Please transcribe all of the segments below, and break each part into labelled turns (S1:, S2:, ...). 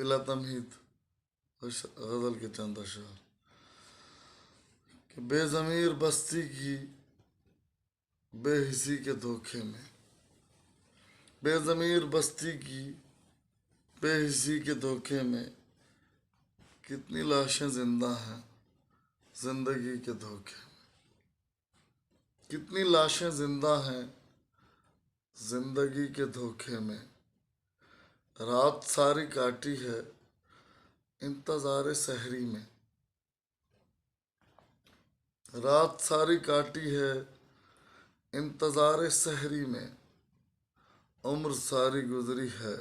S1: بلا تمہید غزل کے چند اشعار کہ بے ضمیر بستی کی بے حسی کے دھوکے میں، بے ضمیر بستی کی بے حسی کے دھوکے میں کتنی لاشیں زندہ ہیں زندگی کے دھوکے میں، کتنی لاشیں زندہ ہیں زندگی کے دھوکے میں، رات ساری کاٹی ہے انتظار سحری میں، رات ساری کاٹی ہے انتظار سحری میں، عمر ساری گزری ہے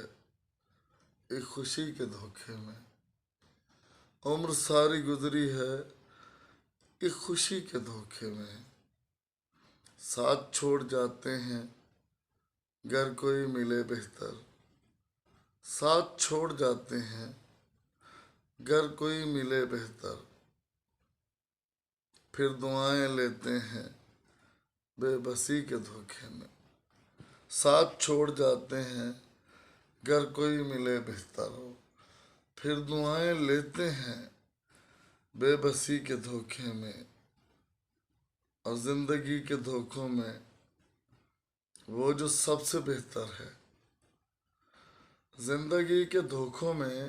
S1: ایک خوشی کے دھوکے میں، عمر ساری گزری ہے ایک خوشی کے دھوکے میں، ساتھ چھوڑ جاتے ہیں گر کوئی ملے بہتر، ساتھ چھوڑ جاتے ہیں گر کوئی ملے بہتر، پھر دعائیں لیتے ہیں بے بسی کے دھوکے میں، ساتھ چھوڑ جاتے ہیں گر کوئی ملے بہتر، پھر دعائیں لیتے ہیں بے بسی کے دھوکے میں، اور زندگی کے دھوکوں میں وہ جو سب سے بہتر ہے، زندگی کے دھوکوں میں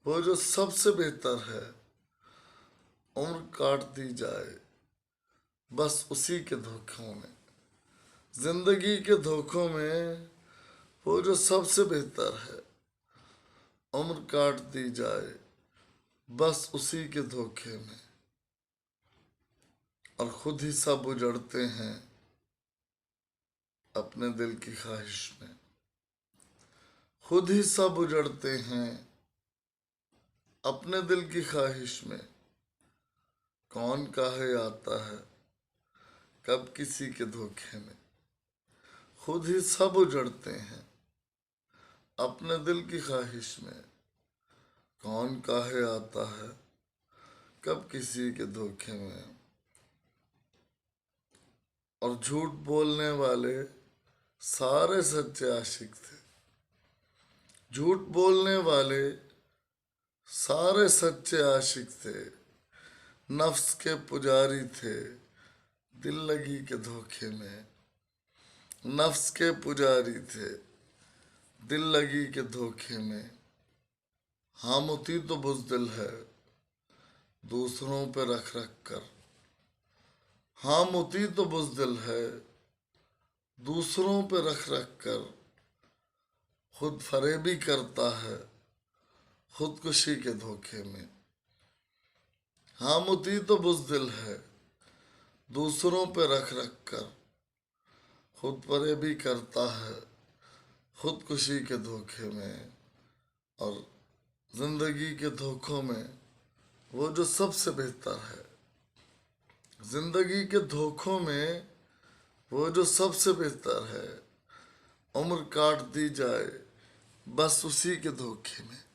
S1: وہ جو سب سے بہتر ہے، عمر کاٹ دی جائے بس اسی کے دھوکوں میں، زندگی کے دھوکوں میں وہ جو سب سے بہتر ہے، عمر کاٹ دی جائے بس اسی کے دھوکے میں، اور خود ہی سب اجڑتے ہیں اپنے دل کی خواہش میں، خود ہی سب اجڑتے ہیں اپنے دل کی خواہش میں، کون کاہے آتا ہے کب کسی کے دھوکے میں، خود ہی سب اجڑتے ہیں اپنے دل کی خواہش میں، کون کاہے آتا ہے کب کسی کے دھوکے میں، اور جھوٹ بولنے والے سارے سچے عاشق تھے، جھوٹ بولنے والے سارے سچے عاشق تھے، نفس کے پجاری تھے دل لگی کے دھوکے میں، نفس کے پجاری تھے دل لگی کے دھوکے میں، حامتی تو بزدل ہے دوسروں پہ رکھ رکھ کر، حامتی تو بزدل ہے دوسروں پہ رکھ رکھ کر، خود فریبی کرتا ہے خودکشی کے دھوکے میں، حامتی تو بزدل ہے دوسروں پہ رکھ رکھ کر، خود فریبی کرتا ہے خودکشی کے دھوکے میں، اور زندگی کے دھوکوں میں وہ جو سب سے بہتر ہے، زندگی کے دھوکوں میں وہ جو سب سے بہتر ہے، عمر کاٹ دی جائے بس اسی کے دھوکے میں۔